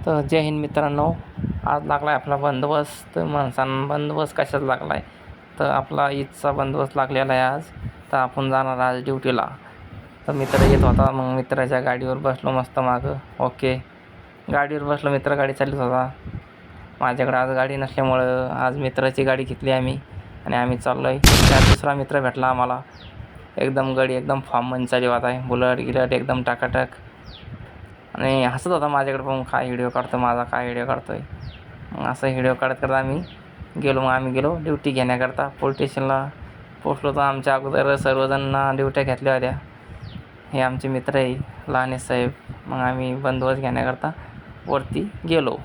तर जय हिंद मित्रांनो, आज लागला आहे आपला बंदोबस्त. माणसांना बंदोबस्त कशाचा लागला आहे तर आपला ईदचा बंदोबस्त लागलेला आहे आज. तर आपण जाणार आज ड्युटीला. तर मित्र येत होता, मग मित्राच्या गाडीवर बसलो मस्त मागं. ओके, गाडीवर बसलो, मित्र गाडी चालवत होता. माझ्याकडे आज गाडी नसल्यामुळं आज मित्राची गाडी घेतली आम्ही आणि आम्ही चाललो आहे. त्यात दुसरा मित्र भेटला आम्हाला, एकदम गाडी एकदम फॉर्ममध्ये चालवत आहे, बुलट गिलट एकदम टाकाटाक. आणि हसत होता माझ्याकडे पाहून, काय व्हिडिओ काढतो माझा, काय व्हिडिओ काढतो आहे. मग असं व्हिडिओ काढत करत आम्ही गेलो ड्युटी घेण्याकरता. पोलीस स्टेशनला पोचलो. तर आमच्या अगोदर सर्वजणांना ड्युट्या घेतल्या होत्या. हे आमचे मित्र आहे लहाने साहेब. मग आम्ही बंदोबस्त घेण्याकरता वरती गेलो.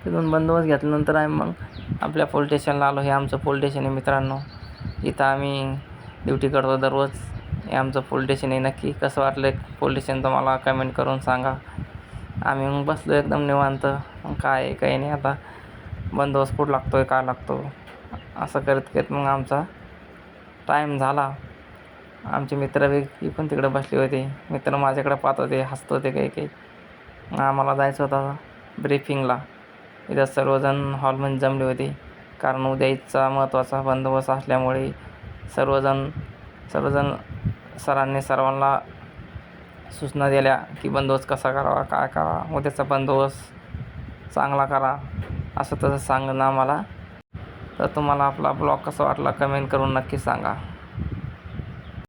तिथून बंदोबस्त घेतल्यानंतर आम्ही मग आपल्या पोलीस स्टेशनला आलो. हे आमचं पोलीस स्टेशन आहे मित्रांनो. इथं आम्ही ड्युटी करतो दररोज. हे आमचं पोलीस स्टेशन आहे. नक्की कसं वाटलं पोलीस स्टेशन तर मला कमेंट करून सांगा. आम्ही मग बसलो एकदम निवांत. मग काय काही नाही, आता बंदोबस्त कुठं लागतो आहे, काय लागतो, असं करत मग आमचा टाईम झाला. आमचे मित्र पण तिकडे बसले होते. मित्र माझ्याकडे पाहत होते, हसत होते काही. मग आम्हाला जायचं होतं ब्रीफिंगला. इथं सर्वजण हॉलमध्ये जमले होते, कारण उद्या ईदचा महत्त्वाचा बंदोबस्त असल्यामुळे सर्वजण सरांनी सर्वांना सूचना दिल्या की बंदोबस्त कसा करावा, काय करावा, उद्याचा बंदोबस्त चांगला करा, असं तसं सांगणं आम्हाला. तर तुम्हाला आपला ब्लॉग कसा वाटला कमेंट करून नक्की सांगा.